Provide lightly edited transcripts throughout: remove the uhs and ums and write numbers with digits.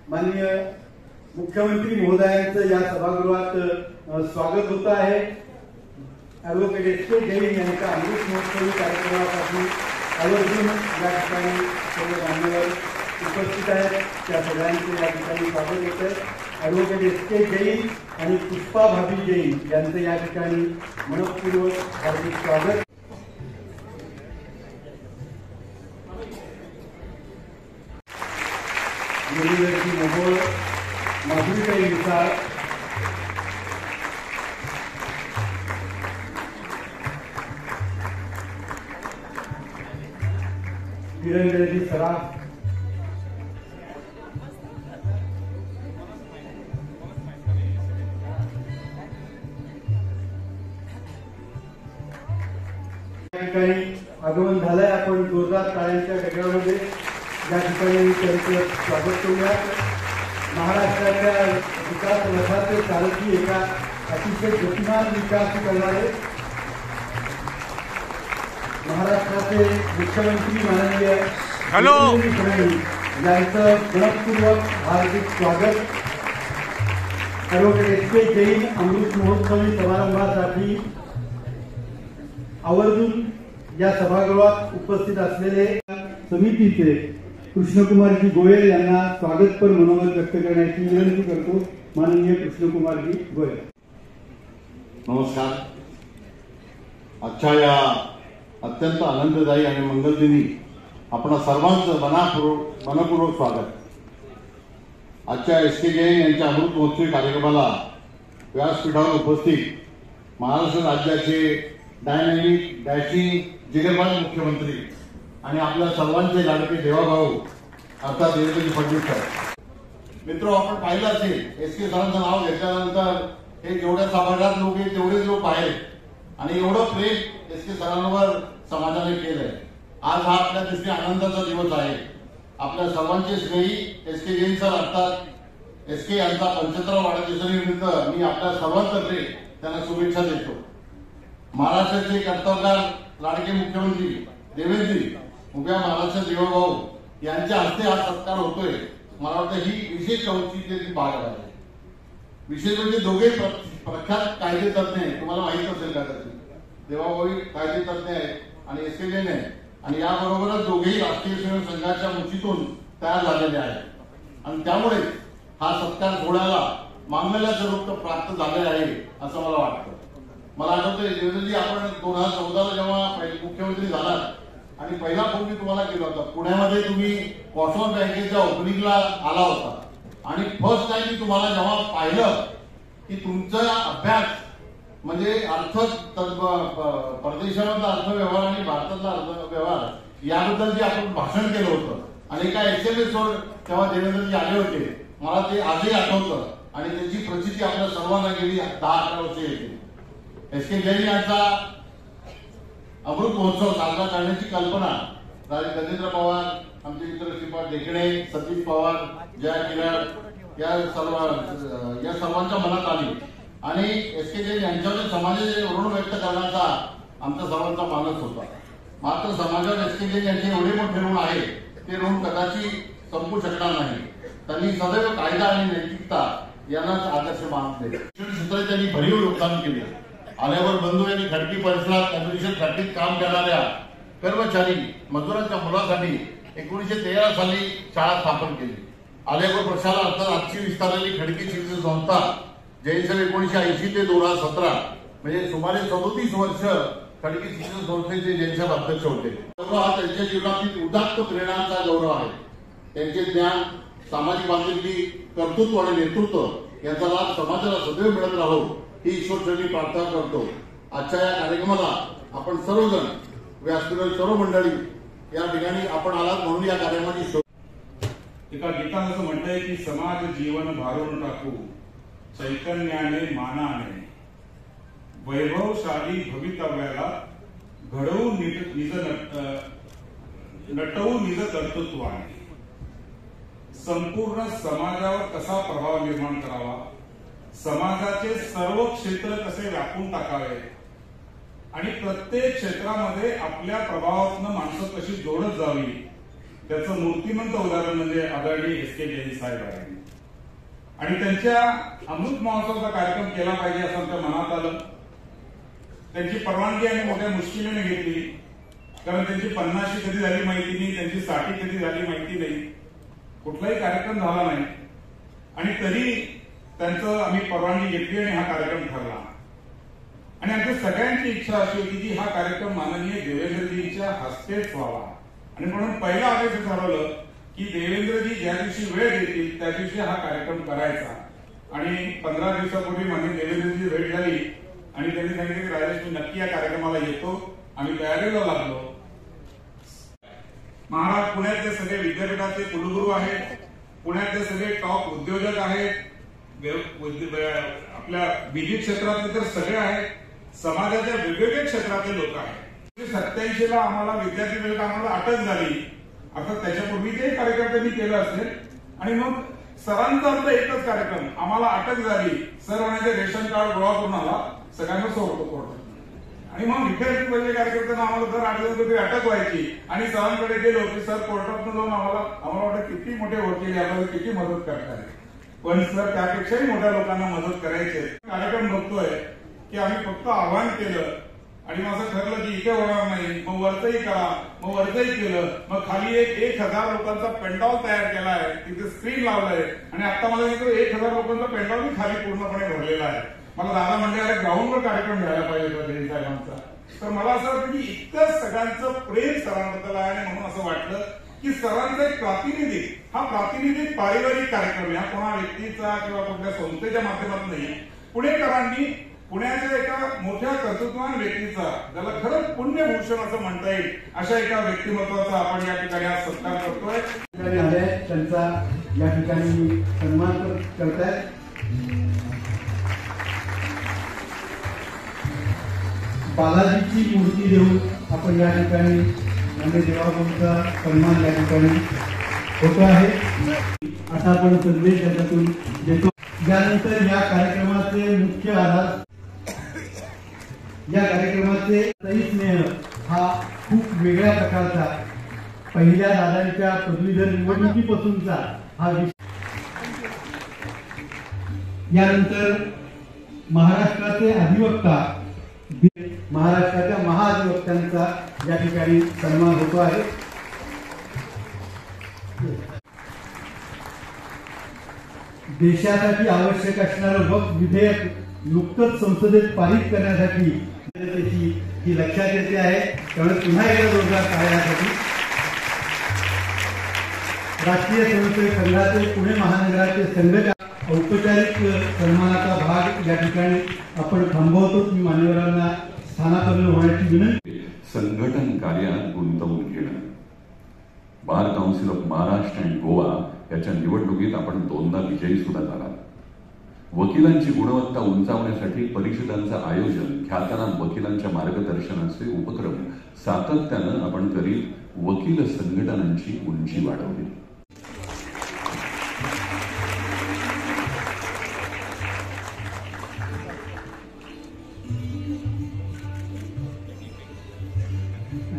माननीय मुख्यमंत्री महोदयांचं या सभागृहात स्वागत होत आहे। Advocate SK. जैन यांच्या अमृत महोत्सवी कार्यक्रमासाठी आवर्जून या ठिकाणी सर्व मान्यवर उपस्थित आहेत, त्या सगळ्यांचे या ठिकाणी स्वागत होत आहे। Advocate SK. जैन आणि पुष्पा भाभी जैन यांचं या ठिकाणी मनपूर्वक हार्दिक स्वागत। युनिव्हर्सिटी मोहोळ माधुरीताई मिसाळ, किरणजी सराफ, ठिकाणी आगमन झालंय। आपण जोरदार टाळ्यांच्या गजरामध्ये या ठिकाणी त्यांचं स्वागत करूया। महाराष्ट्राच्या विकास रथाचे सारथी एका अतिशय गतिमान विकास करणारे महाराष्ट्राचे मुख्यमंत्री माननीय यांचं मनपूर्वक हार्दिक स्वागत। Advocate SK. जैन अमृत महोत्सवी समारंभासाठी आवर्जून या सभागृहात उपस्थित असलेले समितीचे कृष्णकुमारजी गोयल यांना स्वागतपर मनोगत व्यक्त करण्याची विनंती करतो। माननीय कृष्णकुमारजी गोयल। नमस्कार। आजच्या या अत्यंत आनंददायी आणि मंगलदिनी आपण सर्वांचं मनपूर्वक स्वागत। आजच्या एस.के. जैन यांच्या अमृत महोत्सवी कार्यक्रमाला व्यासपीठावर उपस्थित महाराष्ट्र राज्याचे डायनॅमिक डॅशिंग जिगरबाज मुख्यमंत्री आणि आपल्या सर्वांचे लाडके देवाभाऊ अर्थात देवेंद्र फडणवीस साहेब। मित्र, आपण पाहिलं असेल एस.के. सरांचं नाव घेतल्यानंतर हे जेवढ्या सभागृहात लोक आहेत तेवढेच लोक आहेत आणि एवढं प्रेम एस.के. सरांवर समाजाने केलंय। आज हा आपल्या दृष्टीने आनंदाचा दिवस आहे। आपल्या सर्वांचे स्नेही एस.के. जैन सर अर्थात एस.के. यांचा 75वा वाढदिवसानिमित्त मी आपल्या सर्वांतर्फे त्यांना शुभेच्छा देतो। महाराष्ट्राचे कर्तव्यगार लाडके मुख्यमंत्री देवेंद्रजी उभ्या महाराष्ट्र देवभाऊ यांच्या हस्ते हा सत्कार होतोय। मला वाटतं ही विशेष औचित्याची बाब आहे। विशेष म्हणजे दोघे प्रख्यात कायदे तज्ञ आहेत, तुम्हाला माहित असेल का त्याची देवाभाऊ कायदे तज्ञ आहेत आणि एस.के. जैन आहे आणि याबरोबरच दोघेही राष्ट्रीय स्वयंसेवक संघाच्या मुठीतून तयार झालेले आहेत आणि त्यामुळे हा सत्कार सोहळ्याला मानलेल्याचं रूप प्राप्त झाले आहे असं मला वाटतं। मला आठवतंय देवेंद्रजी, आपण 2014ला जेव्हा मुख्यमंत्री झालात आणि पहिला फोन मी तुम्हाला केला होता, पुण्यामध्ये तुम्ही कॉस्मॉस बँकेच्या ओपनिंगला आला होता आणि फर्स्ट टाइम मी तुम्हाला जेव्हा पाहिलं की तुमचा अभ्यास म्हणजे परदेशामधला अर्थव्यवहार आणि भारतातला अर्थव्यवहार याबद्दल जे आपण भाषण केलं होतं आणि एका SMS वर तेव्हा देवेंद्रजी आले होते, मला ते आजही आठवतं आणि त्याची प्रचिती आपल्या सर्वांना गेली 10-11 वर्षे येते। एस.के. जैन यांचा अमृत महोत्सव साजरा करण्याची कल्पना गजेंद्र पवार, आमचे मित्र श्रीपाद ढेकणे, सतीश पवार, जया किरण या सर्वांच्या मनात आली आणि एस.के. जैन यांच्यावर समाजाचे ऋण व्यक्त करण्याचा आमचा सर्वांचा मानस होता। मात्र समाजावर एस.के. जैन यांचे एवढे मोठे ऋण आहे ते ऋण कदाचित संपू शकणार नाही। त्यांनी सदैव कायदा आणि नैतिकता यांनाच आदर्श मानले। शिक्षण क्षेत्रात त्यांनी भरीव योगदान केले। आल्यावर बंधू यांनी खडकी परिसरात कम्युनिकेशन फॅक्टरीत काम करणाऱ्या कर्मचारी मजुरांच्या मुलासाठी 1913 साली शाळा स्थापन केली। आल्यावर प्रशाला अर्थात आजची विस्तारलेली खडकी शिक्षण संस्था जैन सभा 1980 ते 2017 म्हणजे सुमारे 37 वर्ष खडकी शिक्षण संस्थेचे जैन सभा अध्यक्ष होते. गौरव हा त्यांच्या जीवनातील उदात्त प्रेरणांचा गौरव आहे. त्यांचे ज्ञान, सामाजिक बांधिलकी, कर्तृत्व आणि नेतृत्व यांचा लाभ समाजाला सदैव मिळत राहो ही ईश्वरचरणी प्रार्थना करतो. आजच्या या कार्यक्रमाला आपण सर्वजण व्यासपीठातील सर्व मंडळी या ठिकाणी आपण आलात म्हणून या कार्यक्रमाची एका गीतात असं म्हणतंय की समाज जीवन भारून टाकू चैतन्याने मानाने वैभवशाली भवितव्याला घडवू नटवू निज कर्तृत्वाने संपूर्ण समाजावर कसा प्रभाव निर्माण करावा, समाजाचे सर्व क्षेत्र कसे व्यापून टाकावे आणि प्रत्येक क्षेत्रामध्ये आपल्या प्रभावातून माणसं कशी जोडत जावी त्याचं मूर्तिमंत उदाहरण म्हणजे आदरणीय एस.के. जैन साहेब आहे. आणि त्यांच्या अमृत महोत्सवाचा कार्यक्रम केला पाहिजे असं आमच्या मनात आलं. त्यांची परवानगी आम्ही मोठ्या मुश्किलीने घेतली, कारण त्यांची 50शी कधी झाली माहिती नाही, त्यांची 60 कधी झाली माहिती नाही, कुठलाही कार्यक्रम झाला नाही. आणि तरी त्यांचं आम्ही परवानगी घेतली आणि हा कार्यक्रम ठरला. आणि आमच्या सगळ्यांची इच्छा अशी होती की हा कार्यक्रम माननीय देवेंद्रजींच्या हस्तेच व्हावा. आणि म्हणून पहिला आदेश ठरवलं की देवेंद्रजी ज्या दिवशी वेळ देतील त्या दिवशी हा कार्यक्रम करायचा. आणि 15 दिवसापूर्वी माननीय देवेंद्रजी भेट झाली आणि त्यांनी सांगितलं की राजेश मी नक्की या कार्यक्रमाला येतो. आम्ही तयारीला लागलो. महाराज पुण्यातले सगळे विद्यापीठाचे कुलगुरू आहेत, पुण्यातले सगळे टॉप उद्योजक आहेत, आपल्या बिजी क्षेत्रातले तर सगळे आहेत, समाजाच्या वेगवेगळ्या क्षेत्रातले लोक आहेत. 87 ला आम्हाला विद्यार्थी वेळेला आम्हाला अटक झाली. आता त्याच्यापूर्वी ते कार्यक्रम त्यांनी केला असेल. आणि मग सरांचा अर्थ एकच कार्यक्रम, आम्हाला अटक झाली, सर म्हणायचे रेशन कार्ड गोळा करून आला, सगळ्यांना सोडतो कोर्टात. आणि मग विद्यार्थी पहिले कार्यकर्त्यांना आम्हाला दर 8 दिवस तरी अटक व्हायची आणि सरांकडे गेलो की सर कोर्टात जाऊन आम्हाला वाटतं किती मोठे वकील आपल्याला किती मदत करतात. पण सर त्यापेक्षाही मोठ्या लोकांना मदत करायची. कार्यक्रम बघतोय की आम्ही फक्त आव्हान केलं आणि मग असं ठरलं की इथे होणार नाही, मग वरचंही करा, मग वरचंही केलं, मग खाली 1000 लोकांचा पेंडॉल तयार केला आहे, तिथे स्क्रीन लावलंय. आणि आता मला 1000 लोकांचा पेंडॉल खाली पूर्णपणे भरलेला आहे. मला दादा म्हणजे अरे ग्राउंडवर कार्यक्रम घ्यायला पाहिजे होता जैन साहेबांचा. तर मला असं वाटतं की इतकं सगळ्यांचं प्रेम सरांबद्दल आहे आणि म्हणून असं वाटलं की सरांचा एक प्रातिनिधिक, हा प्रातिनिधिक पारिवारिक कार्यक्रम आहे, हा कोणा व्यक्तीचा किंवा कुठल्या संस्थेच्या माध्यमातून नाही. पुणेकरांनी पुण्याच्या एका मोठ्या कर्तृत्ववान व्यक्तीचा, ज्याला खरंच पुण्यभूषण असं म्हणता येईल, अशा एका व्यक्तिमत्वाचा आपण या ठिकाणी आज सत्कार करतोय. त्यांचा या ठिकाणी सन्मान करतायत. बालाजीची मूर्ती देऊन आपण या ठिकाणी देवाचा सन्मान या ठिकाणी होत आहे. आता आपण संदेश त्याच्यातून देतो. यानंतर या कार्यक्रमाचे मुख्य आधार, या कार्यक्रमाचे स्नेह हा खूप वेगळ्या प्रकारचा, पहिल्या दादांच्या पदवीधर निवडणुकीपासूनचा हा विषय. यानंतर महाराष्ट्राचे अधिवक्ता, महाराष्ट्राच्या महाधिवक्त्यांचा या ठिकाणी सन्मान होतो आहे. देशासाठी आवश्यक असणारं वक्फ विधेयक नुकतंच संसदेत पारित करण्यासाठी ही लक्षात येते आहे. त्यामुळे पुन्हा एकदा जोरदार टाळ्यासाठी राष्ट्रीय स्वयंसेवक संघाचे पुणे महानगराचे संघटक औपचारिक सन्मानाचा भाग या ठिकाणी आपण थांबवतो. मी मान्यवरांना स्थानापन्न होण्याची विनंती. संघटन कार्यात गुंतवून घेणं. Bar council of Maharashtra and Goa याच्या निवडणुकीत आपण 2दा विजयी सुद्धा झाला. वकिलांची गुणवत्ता उंचावण्यासाठी परिषदांचं आयोजन, ख्यातनाम वकिलांच्या मार्गदर्शनाचे उपक्रम सातत्यानं आपण करीत वकील संघटनांची उंची वाढवली.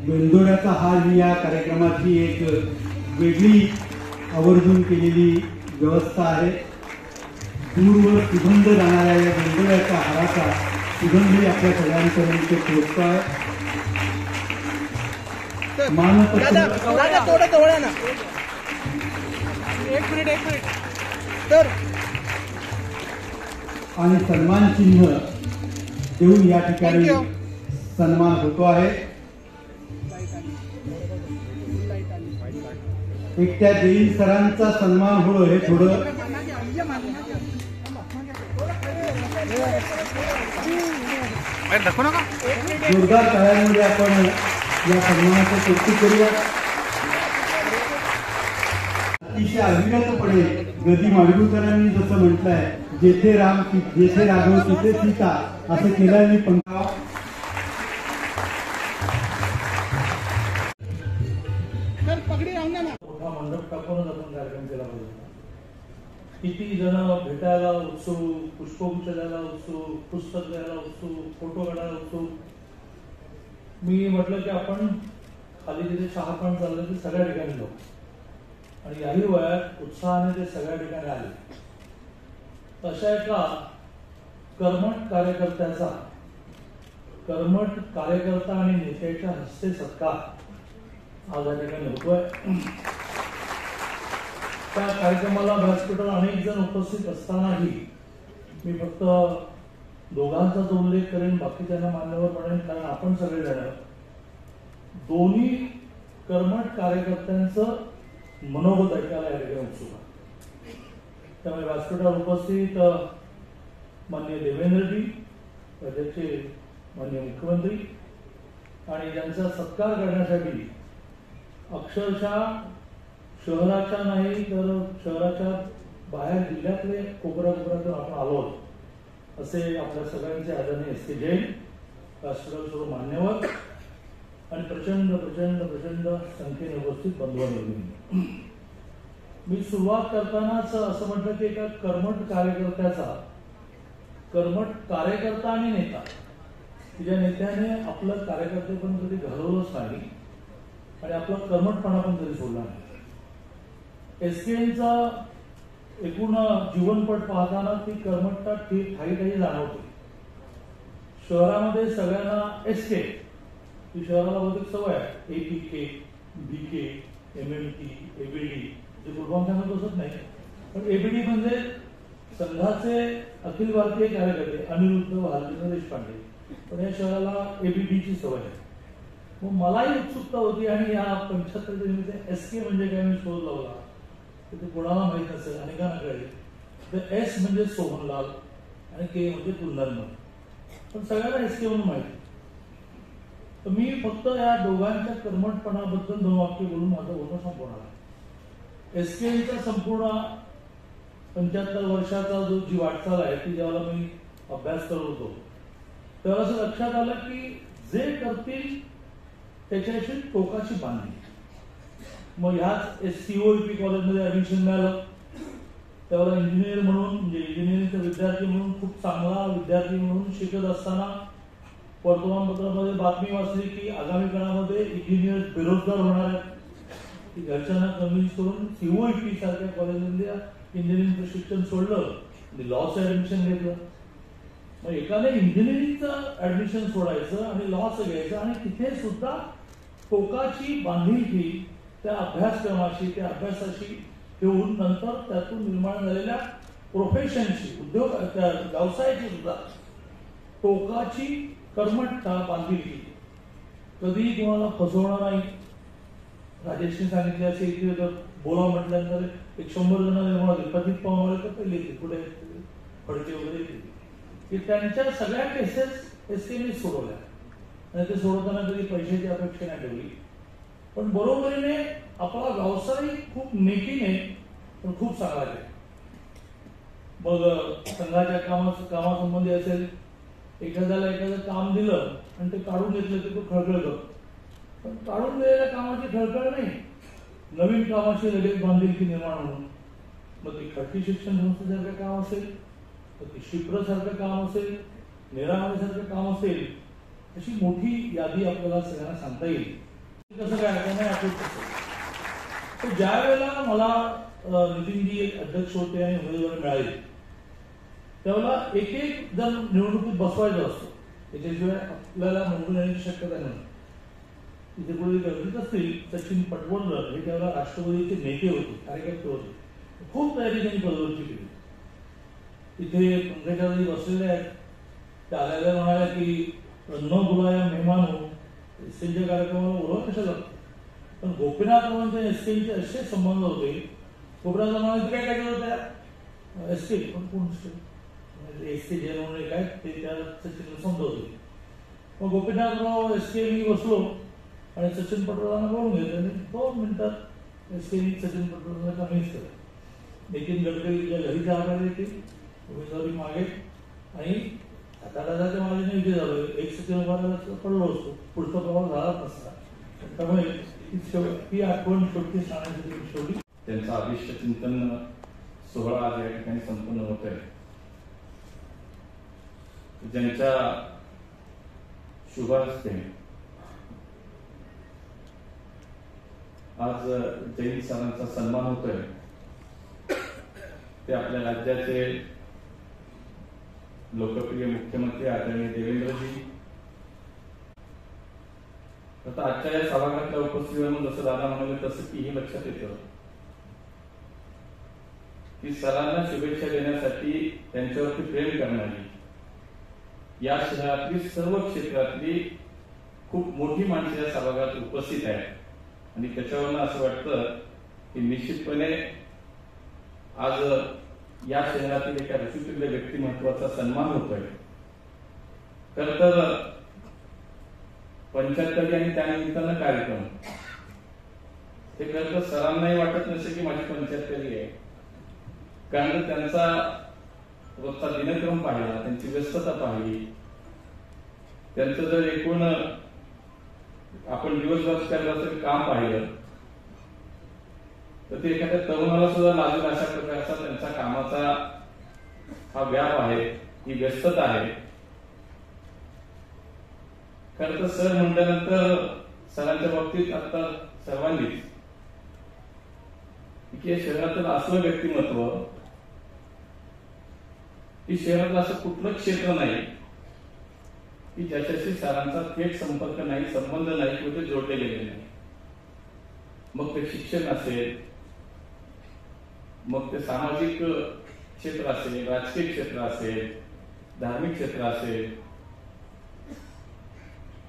बेंदोड्याचा हा या कार्यक्रमाची एक वेगळी आवर्जून केलेली व्यवस्था आहे. दूरवर सुगंध जाणाऱ्या या बेंदोड्याच्या हाराचा सुगंधही आपल्या सगळ्यांपर्यंत पोहोचतो आहे. एक मिनिट तर आणि सन्मान चिन्ह देऊन या ठिकाणी सन्मान होतो आहे. एकट्या जैन सरांचा सन्मान होणं हे थोडं जोरदार टाळ्यांमध्ये आपण या सन्मानाचं कौतुक करूया. अतिशय अविरतपणे गदी माडगूळकरांनी जसं म्हटलंय, जेथे राघव तिथे सीता, असं केल्याने पंखा मोठा मंडप टाकूनच आपण कार्यक्रम केला पाहिजे. किती जण भेटायला उत्सुक, पुष्पगुच्छ द्यायला उत्सुक, पुस्तक द्यायला उत्सुक, फोटो काढायला उत्सुक. मी म्हटलं की आपण खाली तिथे चहा पण चाललं की सगळ्या ठिकाणी लोक, आणि याही वयात उत्साहाने ते सगळ्या ठिकाणी आले. अशा एका कर्मठ कार्यकर्ता आणि नेत्याच्या हस्ते सत्कार आज या ठिकाणी होतोय. त्या कार्यक्रमाला व्यासपीठावर अनेक जण उपस्थित असतानाही मी फक्त दोघांचाच उल्लेख करेन, बाकीच्यांना मान्यवर म्हणेन, कारण आपण सगळे जण दोन्ही कर्मठ कार्यकर्त्यांचं मनोगत ऐकायला या ठिकाणी उत्सुक आहे. त्यामुळे व्यासपीठावर उपस्थित माननीय देवेंद्रजी, राज्याचे माननीय मुख्यमंत्री, आणि त्यांचा सत्कार करण्यासाठी अक्षरशः शहराच्या नाही तर शहराच्या बाहेर जिल्ह्यातले कोपऱ्यातून आपण आलो असे आपल्या सगळ्यांचे आदरणीय एस के जैन, राष्ट्रपती सर्व मान्यवर आणि प्रचंड प्रचंड प्रचंड संख्येने उपस्थित बंधू. मी सुरुवात करतानाच असं म्हटलं की एका कर्मठ कार्यकर्ता आणि नेता, ज्या नेत्याने आपलं कार्यकर्ते पण कधी घालवलंच नाही आणि आपला कर्मठपणा पण कधी सोडला नाही. एसकेएनचा एकूण जीवनपट पाहताना ती कर्मठता ठाई जाणवते. शहरामध्ये सगळ्यांना एसके, ती शहराला बहुतेक सवय आहे, एपीके, बीके, एमएमटी, एबीडी, ते पूर्वांकांना बसत नाही, पण एबीडी म्हणजे संघाचे अखिल भारतीय कार्यकर्ते अनिरुद्ध भालचंद्र देशपांडे, पण या शहराला एबीडीची सवय आहे. मग मलाही उत्सुकता होती आणि या 75 निमित्त एसके म्हणजे काय मी शोध लावला. ते कोणाला माहित नसेल, अनेकांना कळेल. तर एस म्हणजे सोहनलाल आणि के म्हणजे कुंदन, पण सगळ्यांना एसके म्हणून माहिती. तर मी फक्त या दोघांच्या कर्मठपणाबद्दल 2 वाक्य बोलून माझं होणं संपवणार आहे. एसकेचा संपूर्ण 75 वर्षाचा जी वाटचाल आहे ती जेव्हा मी अभ्यास करत होतो तेव्हा असं लक्षात आलं की जे करतील त्याच्याशी टोकाची बांधणी. मग ह्याच सीओईपी कॉलेजमध्ये ऍडमिशन मिळालं, त्यावेळेला इंजिनियर म्हणून, म्हणजे इंजिनिअरिंगचा विद्यार्थी म्हणून, खूप चांगला विद्यार्थी म्हणून शिकत असताना वर्तमानपत्रामध्ये बातमी वाचली की आगामी काळामध्ये इंजिनियर बेरोजगार होणार आहेत. घरच्यांना कन्व्हिन्स करून सीओईपी सारख्या कॉलेजमध्ये इंजिनिअरिंग प्रशिक्षण सोडलं आणि लॉचं ऍडमिशन घेतलं. मग एकाने इंजिनिअरिंगचं ऍडमिशन सोडायचं आणि लॉचं घ्यायचं आणि तिथे सुद्धा टोकाची बांधिलकी त्या अभ्यासक्रमाशी, त्या अभ्यासाशी ठेवून नंतर त्यातून निर्माण झालेल्या प्रोफेशनशी, उद्योग त्या व्यवसायाची सुद्धा टोकाची कर्मठता बांधिलकी. कधी कोणाला फसवणार नाही. राजेशने सांगितले असे इथे बोला म्हटल्यानंतर 100 जण निर्माण होते, कधीच पाहून तर पहिले पुढे फडके वगैरे की त्यांच्या सगळ्या केसेस एसकेने सोडवल्या आणि ते सोडवताना कधी पैशाची अपेक्षा नाही ठेवली. पण बरोबरीने आपला व्यवसाय खूप नेकीने पण खूप चांगला आहे. मग संघाच्या कामासंबंधी असेल, एखाद्याला एखादं काम दिलं आणि ते काढून घेतलं की तो खळखळ करतो, पण काढून दिलेल्या कामाची खळखळ नाही, नवीन कामाची लगेच बांधिलकी निर्माण होणं. मग ती खडकी शिक्षण संस्थेसारखं काम असेल, तर ती शिप्रसारखं काम असेल, निरामणीसारखं काम असेल, अशी मोठी यादी आपल्याला सगळ्यांना सांगता येईल. कसं काय नाही आठवत असेल. तर ज्या वेळेला मला नितीनजी एक अध्यक्ष होते आणि उमेदवारी मिळाली त्यावेळेला एक जण निवडणुकीत बसवायचा असतो, त्याच्याशिवाय आपल्याला निवडून येण्याची शक्यता नाही. तिथे कोणी गरजेच असतील, सचिन पटवर्धन हे त्यावेळेला राष्ट्रवादीचे नेते होते, कार्यकर्ते होते. खूप तयारी त्यांनी पदवरची केली. तिथे पंकजाताई बसलेल्या आहेत. त्या आल्याला म्हणाल्या की न बुलाया मेहमानो, एसकेच्या कार्यक्रमाला बोलवा कशाला. पण गोपीनाथरावांचे एसकेचे असे संबंध होते. गोपीनाथ म्हणाले काय काय होत्या एसके, पण कोण एसके जैन म्हणून काय ते त्या सचिनला समजवते. मग गोपीनाथराव एसके मी बसलो आणि सचिन पटवर्धनांना बोलून घेतलं आणि 2 मिनिटात एसके सचिन पटवर्धनांना कन्व्हिन्स केलं. नितीन गडकरीच्या घरी जाणार येते उमेदवारी मागे आणि हाताळाच्या माझ्याने विजय झालो. एक सचिन उभारायला पडलो असतो, पुढचा प्रवास झालाच नसता. त्यामुळे ही आठवण शेवटी सांगण्यासाठी शेवटी त्यांचा अभिष्ट चिंतन सोहळा आज या ठिकाणी संपन्न होत आहे. ज्यांच्या शुभ हस्ते आज जैन सरांचा सन्मान होतोय ते आपल्या राज्याचे लोकप्रिय मुख्यमंत्री आदरणीय देवेंद्रजी. आता आजच्या या सभागृहातल्या उपस्थितीवर जसं दादा म्हणाले तसं की हे लक्षात येतं की सरांना शुभेच्छा देण्यासाठी त्यांच्यावरती प्रेम करणारी या शहरातली सर्व क्षेत्रातली खूप मोठी माणसे या सभागृहात उपस्थित आहेत. आणि त्याच्यावरनं असं वाटतं की निश्चितपणे आज या शहरातील एका ऋषीतुल्य व्यक्तिमत्वाचा सन्मान होतोय. खर तर 75 आणि त्यानिमित्तानं कार्यक्रम हे खरं तर सरांनाही वाटत नसे की माझी 75 आहे, कारण त्यांचा रोजचा दिनक्रम पाहिला, त्यांची व्यस्तता पाहिली, त्यांचं जर एकूण आपण दिवसभर करण्याचं काम पाहिलं तर ते एखाद्या तरुणाला सुद्धा लागेल अशा प्रकारचा त्यांचा कामाचा हा व्याप आहे, ही व्यस्तता आहे. खरं तर सर म्हटल्यानंतर सरांच्या बाबतीत आता सर्वांनीच की या शहरातील असलं व्यक्तिमत्व की शहरात असं कुठलं क्षेत्र नाही की ज्याच्याशी सरांचा थेट संपर्क नाही, संबंध नाही किंवा ते जोडले गेले नाही. मग ते शिक्षण असेल, मग ते सामाजिक क्षेत्र असेल, राजकीय क्षेत्र असेल, धार्मिक क्षेत्र असेल.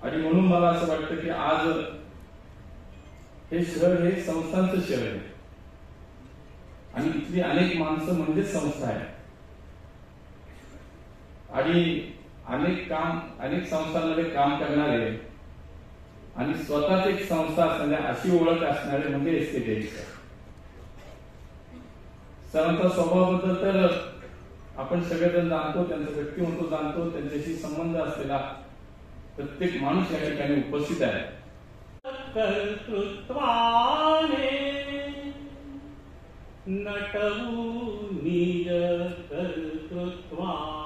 आणि म्हणून मला असं वाटतं की आज हे शहर हे संस्थांचं शहर आहे आणि इथली अनेक माणसं म्हणजे संस्था आहे. आणि अनेक संस्थांमध्ये काम करणारे आणि स्वतःच एक संस्था असणाऱ्या अशी ओळख असणारे म्हणजे एसके जैन सर. सरांचा स्वभावाबद्दल तर आपण सगळेजण जाणतो, त्यांचं व्यक्तिमत्व जाणतो, त्यांच्याशी संबंध असलेला प्रत्येक माणूस या ठिकाणी उपस्थित आहे. कर्तृत्वाने नटवू निज कर्तृत्वाने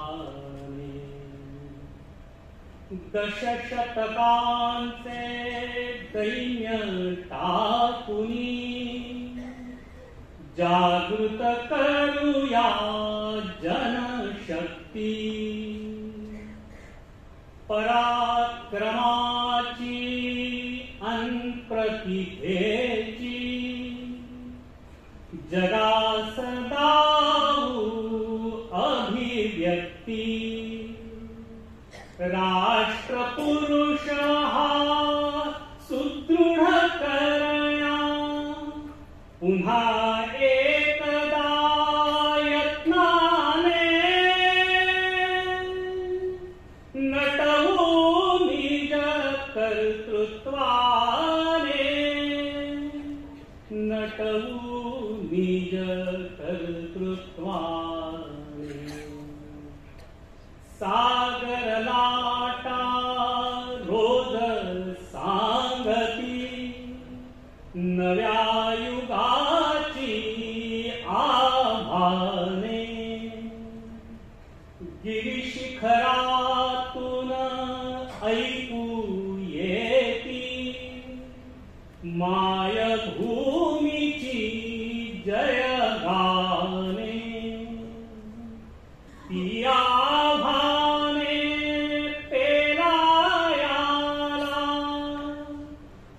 दशशतकांचे दैन्य टाकुनी जागृत करूया जनशक्ती पराक्रमाची अन प्रतिभेची जगास दाऊ अभिव्यक्ती राष्ट्रपुरुष हा सुदृढ करण्या पुन्हा एकदा यत्नाने नटवू निज कर्तृत्वाने नटवू निज कर्तृत्वाने सागर लाटा रोज सांगती नव्या युगाची आभाने गिरिशिखरातून ऐकू येती मायभूमीची जयगाने ती आभाने पेरायाला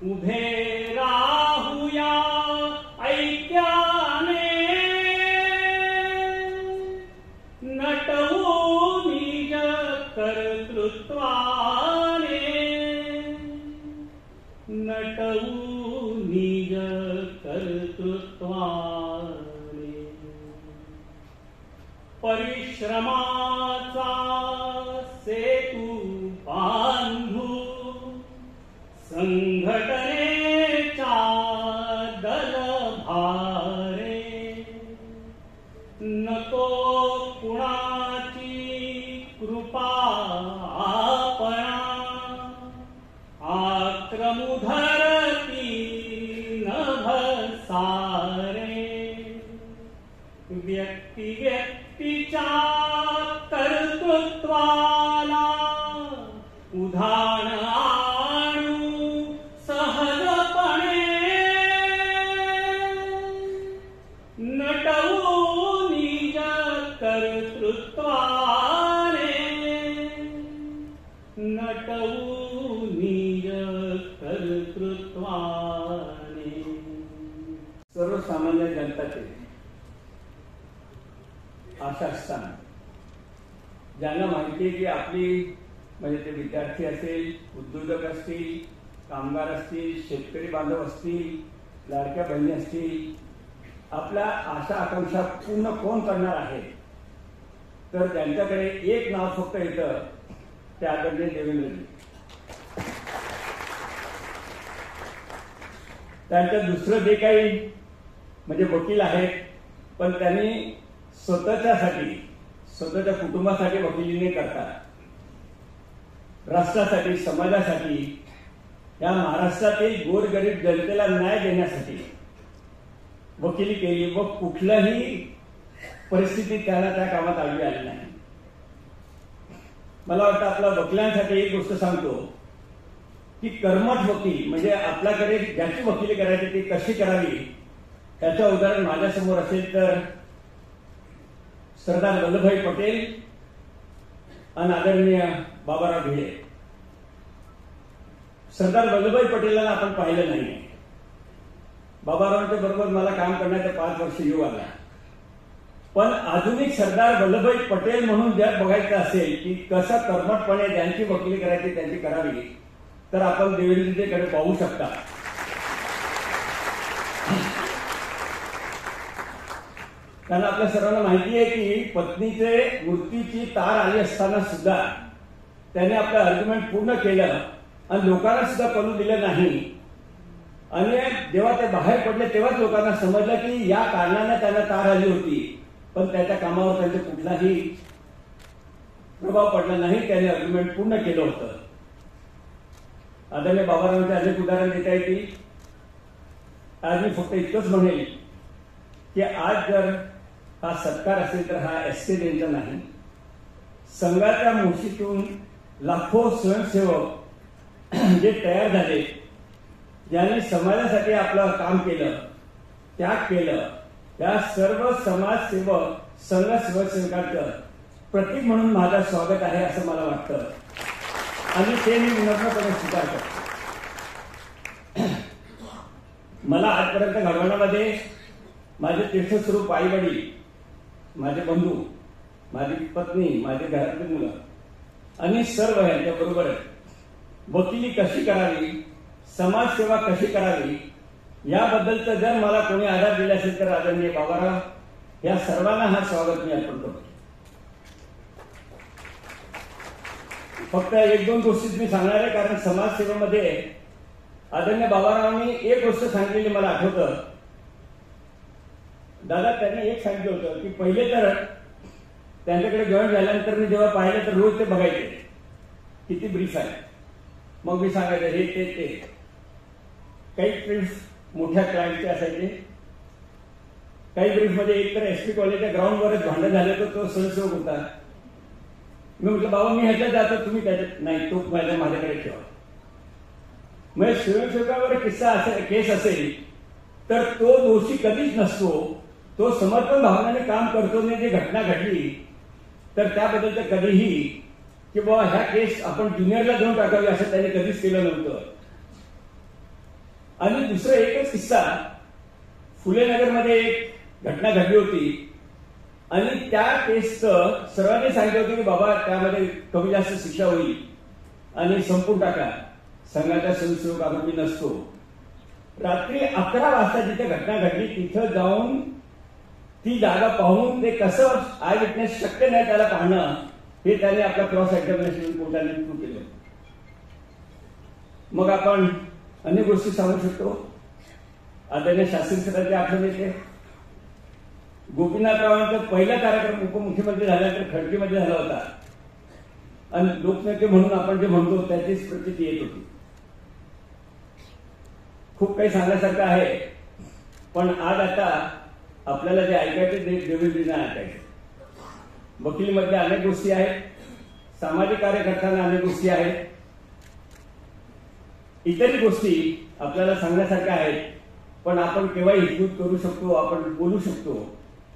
उभे राहूया ऐक्याने नट कर्तृत्वाने नटवू निज कर्तृत्वाने परिश्रमाचा सेतू बांधू संघटनेच्या दलभारे नको कुणाची कृपा आपणा आक्रमुधरती नभसारे व्यक्ती व्यक्तीच्या कर्तृत्वाला उधाण आणू सहजपणे नटवू निज कर्तृत्वाने नटवू निज कर्तृत्वाने सर्वसामान्य जनताचे आशा असताना ज्यांना माहिती आहे की आपली म्हणजे ते विद्यार्थी असेल, उद्योजक असतील, कामगार असतील, शेतकरी बांधव असतील, लाडक्या बहिणी असतील, आपल्या आशा आकांक्षा पूर्ण कोण करणार आहे, तर त्यांच्याकडे एक नाव फक्त येतं, ते आदरणीय देवेंद्रजी. त्यांचं दुसरं जे काही म्हणजे वकील आहेत, पण त्यांनी स्वतःच्यासाठी, स्वतःच्या कुटुंबासाठी वकिली न करता राष्ट्रासाठी, समाजासाठी, या महाराष्ट्रातील गोरगरीब जनतेला न्याय देण्यासाठी वकिली केली व कुठल्याही परिस्थितीत त्यांना त्या कामात आली नाही. मला वाटतं आपल्या वकिलांसाठी एक गोष्ट सांगतो की कर्मठ वकील म्हणजे आपल्याकडे ज्याची वकिली करायची ती कशी करावी, त्याचं उदाहरण माझ्यासमोर असेल तर सरदार वल्लभभाई पटेल आणि आदरणीय बाबाराव भिडे. सरदार वल्लभभाई पटेलांना आपण पाहिलं नाही. बाबारावांच्या बरोबर मला काम करण्याचं 5 वर्ष योग आला. पण आधुनिक सरदार वल्लभभाई पटेल म्हणून जर बघायचं असेल की कसं कर्मठपणे ज्यांची वकिली करायची त्यांची करावी, तर आपण देवेंद्रजीकडे पाहू शकता. कारण आपल्या सर्वांना माहिती आहे की पत्नीचे मृत्यूची तार आली असताना सुद्धा त्याने आपलं आर्ग्युमेंट पूर्ण केलं आणि लोकांना सुद्धा कळू दिलं नाही. आणि जेव्हा ते बाहेर पडले तेव्हाच लोकांना समजलं की या कारणाने त्यांना तार आली होती, पण त्याच्या कामावर त्यांचा कुठलाही प्रभाव पडला नाही. त्याने आर्ग्युमेंट पूर्ण केलं होतं. आदरणीय बाबारावांचे अनेक उदाहरण देता येतील. आज मी फक्त इतकंच म्हणेल की आज जर हा सत्कार असेल तर हा एसटी यांचा नाही. संघाच्या मुशीतून लाखो स्वयंसेवक जे तयार झाले, ज्यांनी समाजासाठी आपलं काम केलं, त्याग केलं, त्या सर्व समाजसेवक, संघ स्वयंसेवकांचं प्रतीक म्हणून माझं स्वागत आहे असं मला वाटतं आणि ते मी विनम्रपणे स्वीकार करतो. मला आजपर्यंत घडवण्यामध्ये माझे तीर्थस्वरूप आई वडील, माझे बंधू, माझी पत्नी, माझे घरातली मुलं आणि सर्व यांच्या बरोबर वकिली कशी करावी, समाजसेवा कशी करावी याबद्दलचं जर मला कोणी आधार दिला असेल तर आदरणीय बाबाराव या सर्वांना हा स्वागत मी अर्पण करतो. फक्त 1-2 गोष्टीच मी सांगणार आहे, कारण समाजसेवेमध्ये आदरणीय बाबारावांनी एक गोष्ट सांगितलेली मला आठवतं. दादा त्यांनी एक सांगितलं होतं की पहिले तर त्यांच्याकडे जॉईन झाल्यानंतर मी जेव्हा पाहिलं तर रोज ते बघायचे किती ब्रीफ आहे. मग मी सांगायचं हे ते काही ब्रीफ मोठ्या क्लायंटचे असायचे, काही ब्रीफमध्ये एक तर एसपी कॉलेजच्या ग्राउंडवरच भांडण झालं तर तो स्वयंसेवक होता. मी म्हटलं बाबा मी ह्याच्यात जातो, तुम्ही त्याच्यात नाही, तो माझ्याकडे ठेवा. म्हणजे स्वयंसेवकावर किस्सा केस असेल तर तो दोषी कधीच नसतो. तो समर्पण भावनाने काम करतो. ने जी घटना घडली तर त्याबद्दल तर कधीही की बाबा ह्या केस आपण ज्युनियरला देऊन टाकावी असं त्याने कधीच केलं नव्हतं. आणि दुसरं एकच किस्सा, फुले नगरमध्ये एक घटना घडली होती आणि त्या टेस्टचं सर्वांनी सांगितलं होतं की बाबा त्यामध्ये कमी जास्त शिक्षा होईल आणि संपून टाका, संघाचा स्वयंसेवक आपण मी नसतो. रात्री 11 वाजता जिथे घटना घडली तिथं जाऊन ती जागा पाहून ते कसं आय विटनेस शक्य नाही त्याला पाहणं हे त्याने आपल्या क्रॉस एक्झामिनेशन कोर्टाने सुरू केलं. मग आपण अनेक गोष्टी सांगू शकतो. आदरणीय शास्त्री सरांची आठवण येते. गोपीनाथरावांचा पहिला कार्यक्रम उपमुख्यमंत्री झाल्यानंतर खडकीमध्ये झाला होता आणि लोकनेते म्हणून आपण जे म्हणतो त्याचीच प्रचिती येत होती. खूप काही सांगण्यासारखं आहे, पण आज आता आपल्याला जे ऐकायचं ते देवेंद्रींना ऐकायचं. वकिलीमध्ये अनेक गोष्टी आहेत, सामाजिक कार्य करताना अनेक गोष्टी आहेत, इतरही गोष्टी आपल्याला सांगण्यासारख्या आहेत. पण आपण केव्हाही हितगुज करू शकतो, आपण बोलू शकतो.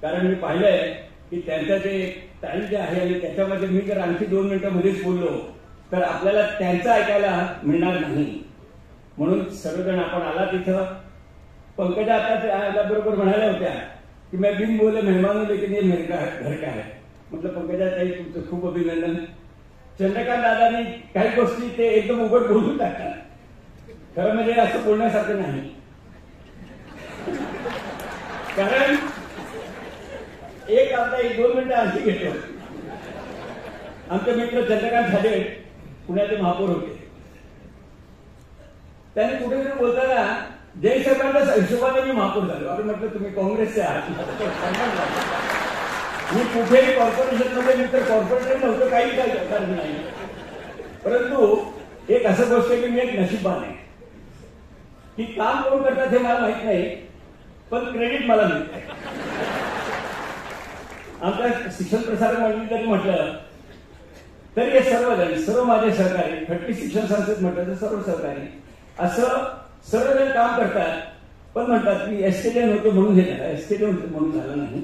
कारण मी पाहिलंय की त्यांचं जे टाइम जे आहे आणि त्याच्यामध्ये मी जर आणखी 2 मिनिटं मध्येच बोललो तर आपल्याला त्यांचं ऐकायला मिळणार नाही. म्हणून सर्वजण आपण आला तिथं. पंकजा आता बरोबर म्हणाल्या होत्या की मैं बिन बोले मेहमान लेकिन ये मेरे घर का है. म्हटलं पंकजा ताई तुमचं खूप अभिनंदन. चंद्रकांत दादांनी काही गोष्टी ते एकदम उघड बोलून टाकतात. खरं म्हणजे असं बोलण्यासारखं नाही. कारण आता 1-2 मिनिटं आणखी घेतो. आमचे मित्र चंद्रकांत झाले पुण्याचे महापौर होते. त्यांनी कुठेतरी बोलताना जयसाहेबांच्या हिशोबाने मी महापौर झालो. अरे म्हटलं तुम्ही काँग्रेसचे आहात, मी कुठेही कॉर्पोरेशनमध्ये मी तर कॉर्पोरेटर नव्हतं, काही कारण नाही. परंतु एक असं गोष्ट की मी एक नशीबवान आहे की काम कोण करतात हे मला माहित नाही, पण क्रेडिट मला मिळत. आमच्या शिक्षण प्रसारक मंडळी जरी म्हटलं तरी हे सर्व माझे सहकारी, खडकी शिक्षण संस्थेत म्हटलं तर सर्व सहकारी असं सर्वजण काम करतात. पण म्हणतात की एसकेडीएन होते म्हणून हे झालं, एसकेडीएन होते म्हणून झालं नाही.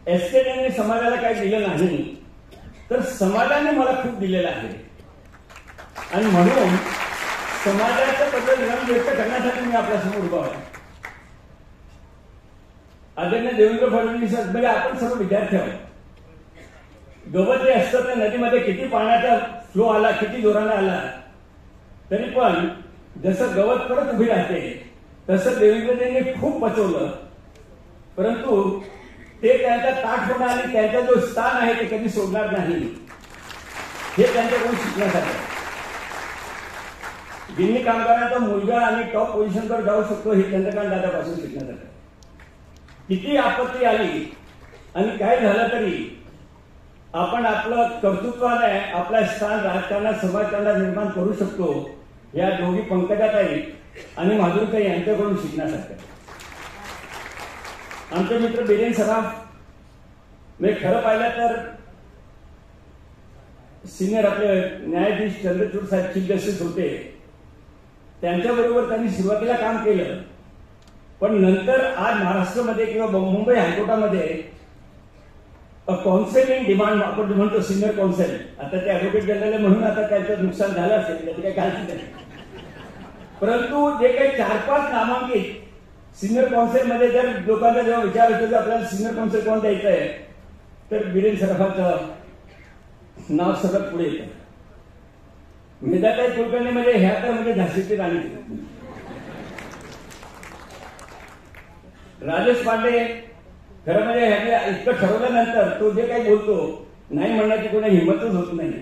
एसकेडीएनने समाजाला काही दिलं नाही तर समाजाने मला खूप दिलेलं आहे. आणि म्हणून समाजाचं बद्दल रंग व्यक्त करण्यासाठी मी आपल्यासमोर उभा आहे. आदरणीय देवेंद्र फडणवीस म्हणजे आपण सर्व विद्यार्थी आहोत. गवत जे असतं त्या नदीमध्ये किती पाण्याचा फ्लो आला, किती जोराने आला, तरी पण जसं गवत परत उभी राहते तसं देवेंद्रजींनी खूप बचवलं. परंतु ते त्यांचा ताठपणा आणि त्यांचा जो स्थान आहे ते कधी सोडणार नाही हे त्यांच्याकडून शिकण्यासाठी. गिरणी कामगारांचा मुलगा आणि टॉप पोझिशनवर जाऊ शकतो हे चंद्रकांत दादापासून शिकण्यासाठी. किती आपत्ती आली आणि काय झालं तरी आपण आपलं कर्तृत्वाने आपलं स्थान राजकारणात समाजकारणात निर्माण करू शकतो. या दोघी पंकजाताई आणि माधुरीताई यांच्याकडून शिकण्यासारखं. आमचे मित्र बिरेन सराफ मी खरं पाहिलं तर सिनियर आपले न्यायाधीश चंद्रचूड साहेब चीफ जस्टिस होते, त्यांच्याबरोबर त्यांनी सुरुवातीला काम केलं. पण नंतर आज महाराष्ट्रामध्ये किंवा मुंबई हायकोर्टामध्ये कौन्सिलिंग डिमांड आपण म्हणतो सिनियर कौन्सिल, आता ते ऍडव्होकेट जनरल म्हणून आता त्यांचं नुकसान झालं असेल त्याची काही काळजी नाही. परंतु जे काही 4-5 नामांकित सिनियर कौन्सिलमध्ये जर लोकांचा जेव्हा विचार होतो की आपल्याला सिनियर कौन्सिल कोण द्यायचं आहे तर बिरेन सराफांचं नाव सगळं पुढे येतं. मेधाताई कुलकर्णी म्हणजे ह्या तर म्हणजे झाशीची राणी. राजेश पांडे खरं म्हणजे ह्याने इतकं ठरवल्यानंतर तो जे काही बोलतो नाही म्हणण्याची कोणी हिंमतच होत नाही.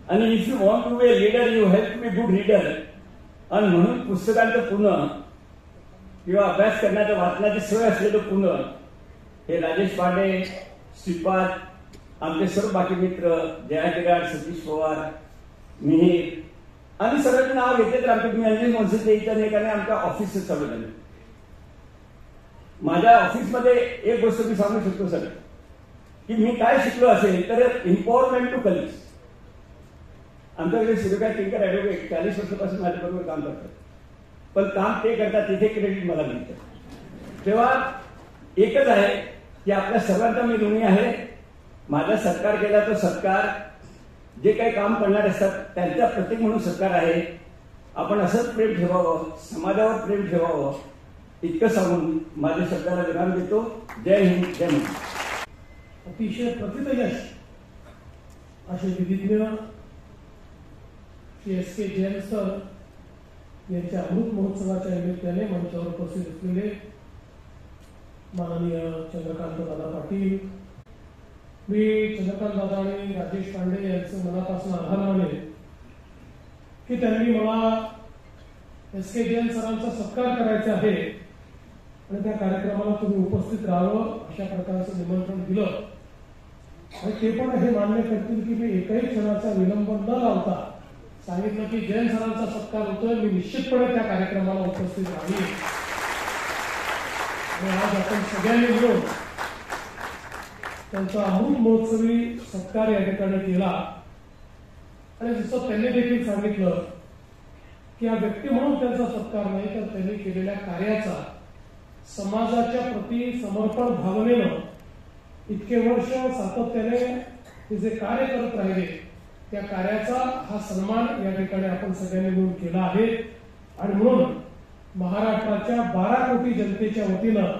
आणि if you want to be a leader you have to be good leader. आणि म्हणून पुस्तकांचं पुणं किंवा अभ्यास करण्याचं वाचनाची सवय असलेलं पुणं हे राजेश पांडे, श्रीपाद, आमचे सर्व बाकी मित्र जया गिराड, सतीश पवार, मिहीर आणि सगळ्यांचे नाव घेतले तर आमच्या मी अंजली कौन्सिलच्या इथं एकाने आमच्या ऑफिसचं चालू झालं. माझ्या ऑफिसमध्ये एक गोष्ट मी सांगू शकतो सर की मी काय शिकलो असेल तर इम्पॉवरमेंट टू कलीग्स. आमच्याकडे सूर्यकांत टिंकर ऍडव्होकेट 40 वर्षापासून माझ्याबरोबर काम करतात, पण काम ते करतात तिथे क्रेडिट मला मिळतं. तेव्हा एकच आहे की आपल्या सर्वांचा मी ऋणी आहे. माझा सत्कार केला तो सत्कार जे काही काम करणारे असतात त्यांचा प्रतीक म्हणून सत्कार आहे. आपण असंच प्रेम ठेवावं, समाजावर प्रेम ठेवावं इतकं सांगून माझ्या शब्दाला विराम देतो. जय हिंद, जय महाराष्ट्र. अतिशय प्रथितयश असे विधिज्ञ श्री एस के जैन सर यांच्या अमृत महोत्सवाच्या निमित्ताने मंचावर उपस्थित असलेले माननीय चंद्रकांत दादा पाटील, मी चंद्रकांत दादा आणि राजेश पांडे यांचं मनापासून आभार मानेन की त्यांनी मला एस के जैन सरांचा सत्कार करायचा आहे आणि त्या कार्यक्रमाला तुम्ही उपस्थित राहावं अशा प्रकारचं निमंत्रण दिलं आणि ते पण हे मान्य करतील की मी एकही क्षणाचा विलंब न लावता सांगितलं की जैन सरांचा सत्कार होतोय, मी निश्चितपणे त्या कार्यक्रमाला उपस्थित राहील आणि आज आपण सगळ्यांनी मिळून त्यांचा अमृत महोत्सवी सत्कार या ठिकाणी केला आणि जसं त्यांनी देखील सांगितलं की हा व्यक्ती म्हणून त्यांचा सत्कार नाही तर त्यांनी केलेल्या कार्याचा समाजाच्या प्रती समर्पण भावनेनं इतके वर्ष सातत्याने ते जे कार्य करत राहिले त्या कार्याचा हा सन्मान या ठिकाणी आपण सगळ्यांनी मिळून केला आहे आणि म्हणून महाराष्ट्राच्या 12 कोटी जनतेच्या वतीनं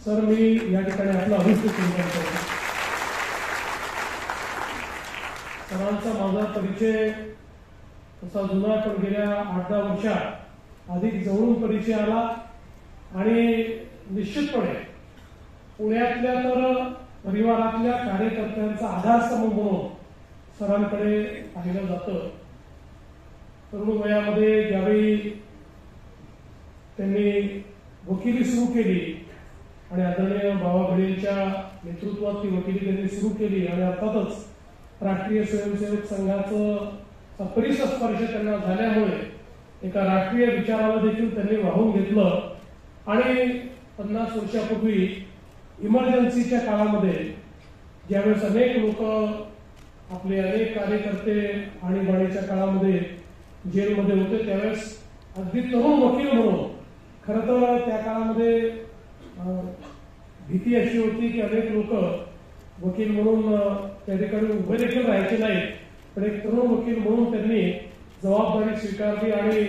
सर मी या ठिकाणी आपलं अभिष्ट चिंतन करतो. सरांचा माझा परिचय तसा जुना पण गेल्या 8-10 वर्षात अधिक जवळून परिचय आला आणि निश्चितपणे पुण्यातल्या तर परिवारातल्या कार्यकर्त्यांचा आधारस्तंभ म्हणून सरांकडे पाहिलं जातं. तरुण वयामध्ये ज्यावेळी त्यांनी वकिली सुरू केली आणि आदरणीय बाबा घडेंच्या नेतृत्वात ती वकिली त्यांनी सुरू केली आणि अर्थातच राष्ट्रीय स्वयंसेवक संघाचा परिसर स्पर्श त्यांना झाल्यामुळे एका राष्ट्रीय विचाराला देखील त्यांनी वाहून घेतलं आणि 50 वर्षापूर्वी इमर्जन्सीच्या काळामध्ये ज्यावेळेस अनेक लोक आपले अनेक कार्यकर्ते आणीबाणीच्या काळामध्ये जेलमध्ये होते त्यावेळेस अगदी तरुण वकील म्हणून खरं तर त्या काळामध्ये भीती अशी होती की अनेक लोक वकील म्हणून त्या ठिकाणी उभे देखील राहायचे नाही, पण एक तरुण वकील म्हणून त्यांनी जबाबदारी स्वीकारली आणि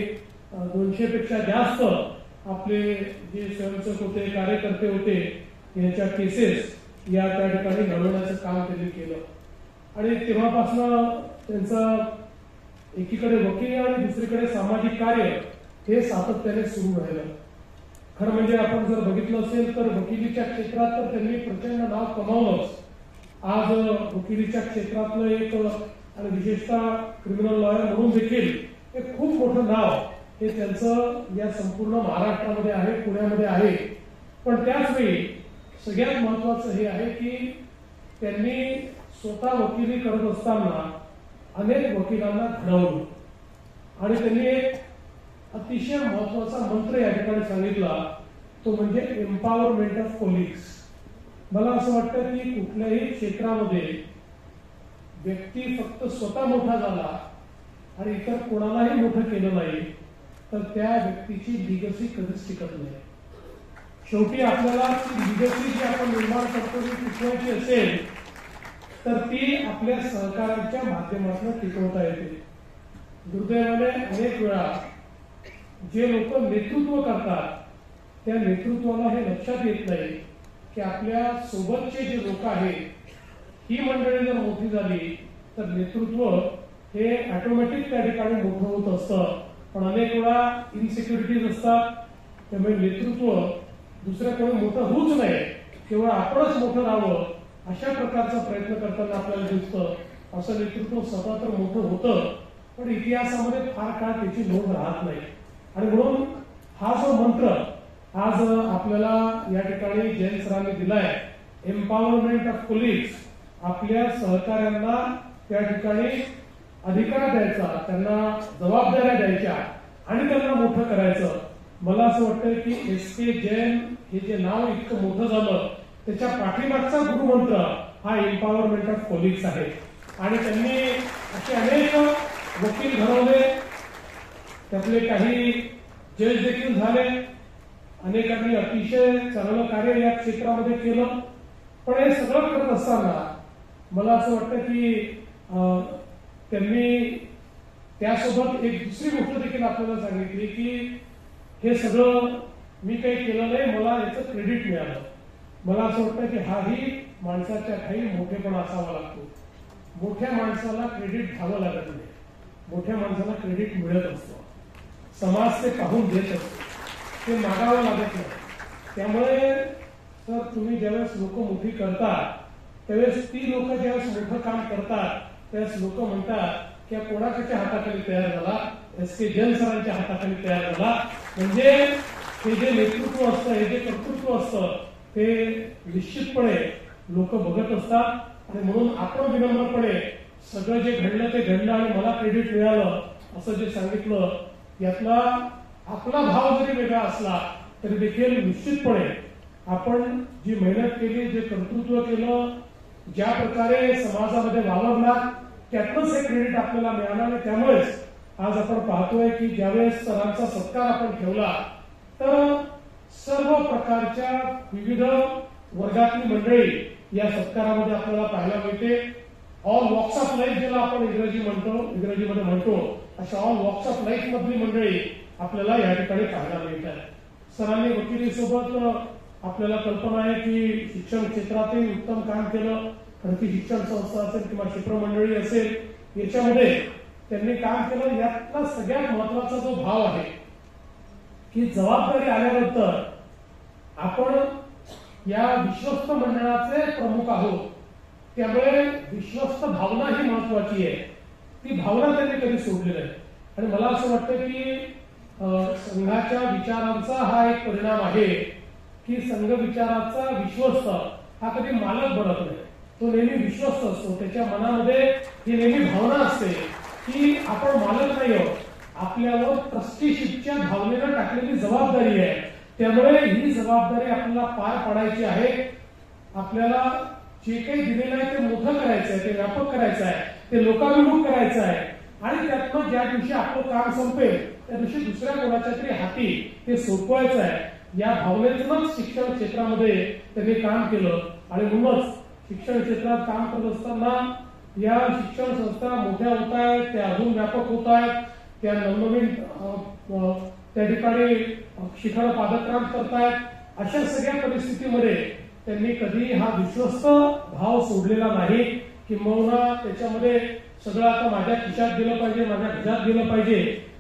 200 पेक्षा जास्त आपले जे स्वयंसेवक होते कार्यकर्ते होते यांच्या केसेस या त्या ठिकाणी लढवण्याचं काम त्यांनी केलं आणि तेव्हापासून त्यांचं एकीकडे वकिली आणि दुसरीकडे सामाजिक कार्य हे सातत्याने सुरू राहिलं. खरं म्हणजे आपण जर बघितलं असेल तर वकिलीच्या क्षेत्रात तर त्यांनी प्रचंड नाव कमावलंच. आज वकिलीच्या क्षेत्रातलं एक आणि विशेषतः क्रिमिनल लॉयर म्हणून देखील एक खूप मोठं नाव हे त्यांचं या संपूर्ण महाराष्ट्रामध्ये आहे, पुण्यामध्ये आहे. पण त्याचवेळी सगळ्यात महत्वाचं हे आहे की त्यांनी स्वतः वकिली करत असताना अनेक वकिलांना घडवलं आणि त्यांनी एक अतिशय महत्वाचा मंत्र या ठिकाणी सांगितला, तो म्हणजे एम्पॉवरमेंट ऑफ कोलिग्स. मला असं वाटतं की कुठल्याही क्षेत्रामध्ये व्यक्ती फक्त स्वतः मोठा झाला आणि इतर कोणालाही मोठं केलं नाही तर त्या व्यक्तीची लिगसी कधीच टिकत नाही. शेवटी आपल्याला लिगसी जी आपण निर्माण करतो ती टिकवायची असेल तर ती आपल्या सहकार्याच्या माध्यमातून टिकवता येते. दुर्दैवाने अनेक वेळा जे लोक नेतृत्व करतात त्या नेतृत्वाला हे लक्षात येत नाही की आपल्या सोबतचे जे लोक आहेत ही मंडळी जर मोठी झाली तर नेतृत्व हे ऑटोमॅटिक त्या ठिकाणी मोठं होत असतं. पण अनेक वेळा इनसिक्युरिटीज असतात, त्यामुळे नेतृत्व दुसऱ्या कोणी मोठं होऊच नाही, केवळ आपणच मोठं राहावं अशा प्रकारचा प्रयत्न करताना आपल्याला दिसतं. असं नेतृत्व स्वतः तर मोठं होतं पण इतिहासामध्ये फार काळ त्याची नोंद राहत नाही आणि म्हणून हा जो मंत्र आज आपल्याला या ठिकाणी जैन सरांनी दिलाय, एम्पॉवरमेंट ऑफ कोलिग्स, आपल्या सहकार्यांना त्या ठिकाणी अधिकार द्यायचा, त्यांना जबाबदाऱ्या द्यायच्या आणि त्यांना मोठं करायचं. मला असं वाटतं की एस के जैन हे जे नाव इतकं मोठं झालं त्याच्या पाठीमागचा गुरुमंत्र हा एम्पॉवरमेंट ऑफ कोलिग्स आहे आणि त्यांनी असे अनेक वकील घडवले, त्यातले काही जज देखील झाले, अनेकांनी अतिशय चांगलं कार्य या क्षेत्रामध्ये केलं. पण हे सगळं करत असताना मला असं वाटतं की त्यांनी त्यासोबत एक दुसरी गोष्ट देखील आपल्याला सांगितली की हे सगळं मी काही केलं नाही, मला याचं क्रेडिट मिळालं. मला असं वाटतं की हाही माणसाच्या काही मोठेपणा असावा लागतो. मोठ्या माणसाला क्रेडिट घ्यावं लागत नाही, मोठ्या माणसाला क्रेडिट मिळत असतं. समाज ते पाहून देत असतो, ते मागावं लागत नाही. त्यामुळे तर तुम्ही ज्यावेळेस लोक मोठी करतात त्यावेळेस ती लोक ज्यावेळेस मोठं काम करतात त्यावेळेस लोक म्हणतात की कोणाच्या हाताखाली तयार झाला, एस.के. जैन सरांच्या हाताखाली तयार झाला. म्हणजे हे जे नेतृत्व असतं, हे जे कर्तृत्व असतं ते निश्चितपणे लोक बघत असतात. आणि म्हणून आपण विनम्रपणे सगळं जे घडलं ते घडलं आणि मला क्रेडिट मिळालं असं जे सांगितलं, यातला आपला भाव जरी वेगळा असला तरी देखील निश्चितपणे आपण जी मेहनत केली, जे कर्तृत्व केलं, ज्या प्रकारे समाजामध्ये वावरला, त्यातलंच हे क्रेडिट आपल्याला मिळालं. आणि त्यामुळेच आज आपण पाहतोय की ज्यावेळेस सरांचा सत्कार आपण ठेवला तर सर्व प्रकारच्या विविध वर्गातली मंडळी या सत्कारामध्ये आपल्याला पाहायला मिळते. ऑल वॉक्स ऑफ लाईफ ज्याला आपण इंग्रजीमध्ये म्हणतो, अशा ऑल वॉक्स ऑफ लाईफ मधली मंडळी आपल्याला या ठिकाणी पाहायला मिळतात. सरांनी वकिलीसोबत आपल्याला कल्पना आहे की शिक्षण क्षेत्रातही उत्तम काम केलं. खडकी शिक्षण संस्था असेल किंवा क्षेत्रमंडळी असेल, याच्यामध्ये त्यांनी काम केलं. यातला सगळ्यात महत्वाचा जो भाव आहे की जबाबदारी आल्यानंतर आपण या विश्वस्त मंडळाचे प्रमुख आहोत, त्यामुळे विश्वस्त भावना ही महत्वाची आहे. ती भावना त्यांनी कधी सोडली नाही. आणि मला असं वाटतं की संघाच्या विचारांचा हा एक परिणाम आहे की संघ विचाराचा विश्वस्त हा कधी मालक बनत नाही, तो नेहमी विश्वस्त असतो. त्याच्या मनामध्ये ही नेहमी भावना असते की आपण मालक नाही आहोत, आपल्यावर ट्रस्टीशिपच्या भावनेनं टाकलेली जबाबदारी आहे. त्यामुळे ही जबाबदारी आपल्याला पार पाडायची आहे. आपल्याला जे काही दिलेलं आहे ते मोठं करायचं आहे, ते व्यापक करायचं आहे, ते लोकाभिमुख करायचं आहे. आणि त्यातनं ज्या दिवशी आपलं काम संपेल त्या दिवशी दुसऱ्या कोणाच्या तरी हाती ते सोपवायचं आहे. या भावनेतूनच शिक्षण क्षेत्रामध्ये त्यांनी काम केलं. आणि म्हणूनच शिक्षण क्षेत्रात काम करत असताना या शिक्षण संस्था मोठ्या होत आहेत, त्या अजून व्यापक होत आहेत, त्या नवनवीन त्या ठिकाणी शिखर पादक्रांत करतायत. अशा सगळ्या परिस्थितीमध्ये त्यांनी कधी हा विश्वस्त भाव सोडलेला नाही. किंबहुना त्याच्यामध्ये सगळं आता माझ्या खिशात गेलं पाहिजे, माझ्या खिशात गेलं पाहिजे,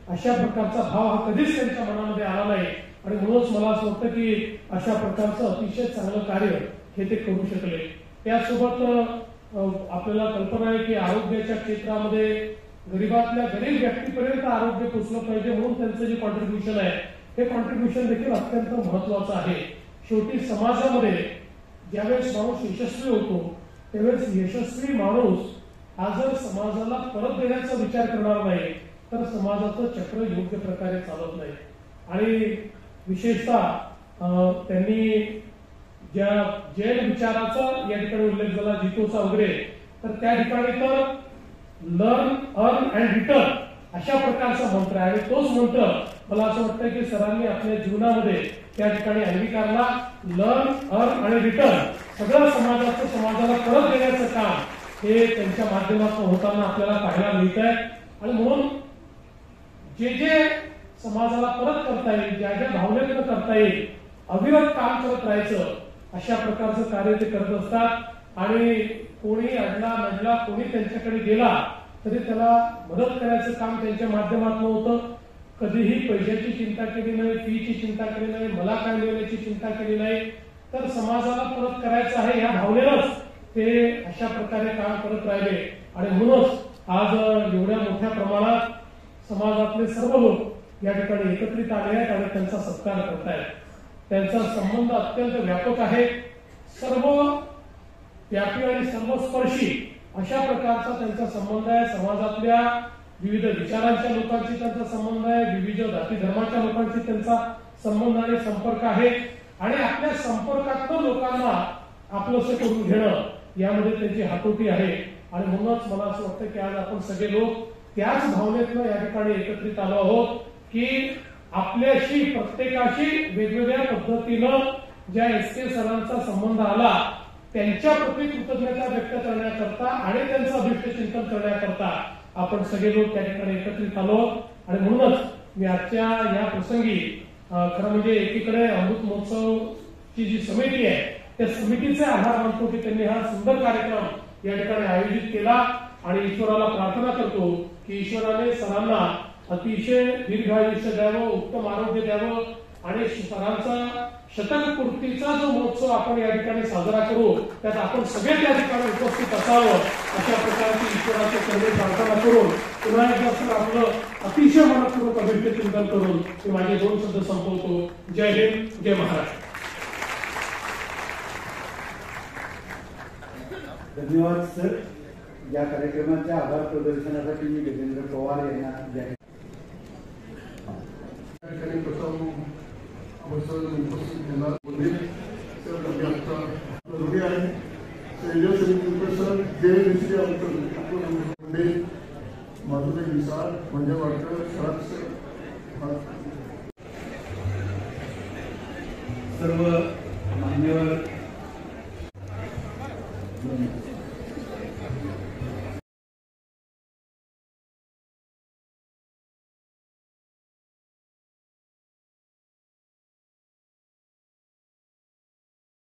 अशा प्रकारचा भाव हा कधीच त्यांच्या मनामध्ये आला नाही. आणि म्हणूनच मला असं वाटतं की अशा प्रकारचं अतिशय चांगलं कार्य हे ते करू शकले. त्यासोबत आपल्याला कल्पना आहे की आरोग्याच्या क्षेत्रामध्ये गरीबातल्या गरीब व्यक्तीपर्यंत आरोग्य पोचलं पाहिजे, म्हणून त्यांचं जे कॉन्ट्रीब्युशन आहे हे कॉन्ट्रीब्युशन देखील अत्यंत महत्वाचं आहे. शेवटी समाजामध्ये ज्यावेळेस माणूस यशस्वी होतो त्यावेळेस यशस्वी माणूस हा जर समाजाला परत देण्याचा विचार करणार नाही तर समाजाचं चक्र योग्य प्रकारे चालत नाही. आणि विशेषतः त्यांनी ज्या जैन विचाराचा या ठिकाणी उल्लेख झाला, जितोचा वगैरे, तर त्या ठिकाणी तर लर्न, अर्न अँड रिटर्न अशा प्रकारचा मंत्र आहे. आणि तोच मंत्र मला असं वाटतं की सरांनी आपल्या जीवनामध्ये त्या ठिकाणी अंगीकारला. लर्न, अर्न आणि रिटर्न सगळं समाजाला परत देण्याचं काम हे त्यांच्या माध्यमातून होताना आपल्याला पाहायला मिळत आहे. आणि म्हणून जे समाजाला परत करता येईल, ज्या भावनेतून करता येईल, अविरत काम करत राहायचं, अशा प्रकारचं कार्य ते करत असतात. आणि कोणी अडला नडला, कोणी त्यांच्याकडे गेला तरी त्याला मदत करायचं काम त्यांच्या माध्यमातून होतं. कधीही पैशाची चिंता केली नाही, फीची चिंता केली नाही, मला काय मिळण्याची चिंता केली नाही, तर समाजाला परत करायचं आहे या भावनेनंच ते अशा प्रकारे काम करत राहिले. आणि म्हणूनच आज एवढ्या मोठ्या प्रमाणात समाजातले सर्व लोक या ठिकाणी एकत्रित आले आहेत आणि त्यांचा सत्कार करतायत. त्यांचा संबंध अत्यंत व्यापक आहे, सर्व व्यापी आणि सर्वस्पर्शी अशा प्रकारचा त्यांचा संबंध आहे. समाजातल्या विविध विचारांच्या लोकांशी त्यांचा संबंध आहे, विविध जाती धर्माच्या लोकांशी त्यांचा संबंध आणि संपर्क आहे. आणि आपल्या संपर्कातून लोकांना आपलंसं करून घेणं यामध्ये त्यांची हातोटी आहे. आणि म्हणूनच मला असं वाटतं की आज आपण सगळे लोक त्याच भावनेतनं या ठिकाणी एकत्रित आलो आहोत की आपल्याशी प्रत्येकाशी वेगवेगळ्या पद्धतीनं ज्या एस.के. सरांचा संबंध आला त्यांच्या प्रति कृतज्ञता व्यक्त करण्याकरता आणि त्यांचं अभिष्ट चिंतन करण्याकरता आपण सगळे लोक त्या ठिकाणी एकत्रित आलो. आणि म्हणूनच मी आजच्या या प्रसंगी खरं म्हणजे एकीकडे अमृत महोत्सवची जी समिती आहे त्या समितीचे आभार मानतो की त्यांनी हा सुंदर कार्यक्रम या ठिकाणी आयोजित केला आणि ईश्वराला प्रार्थना करतो की ईश्वराने सरांना अतिशय दीर्घायुष्य द्यावं, उत्तम आरोग्य द्यावं आणि सरांचा शतक पूर्तीचा जो महोत्सव आपण या ठिकाणी साजरा करू त्यात आपण सगळे त्या ठिकाणी उपस्थित असावं अशा प्रकारची ईश्वराचे चरणी प्रार्थना करून पुन्हा एकदा सर आपलं अतिशय मनपूर्वक अभिप्राय चिंतन करून मी माझे 2 शब्द संपवतो. जय हिंद, जय महाराष्ट्र. धन्यवाद सर. या कार्यक्रमाच्या आभार प्रदर्शनासाठी मी गजेंद्र पवार यांना उपस्थित माधुरी विसार म्हणजे वाटतं सर्व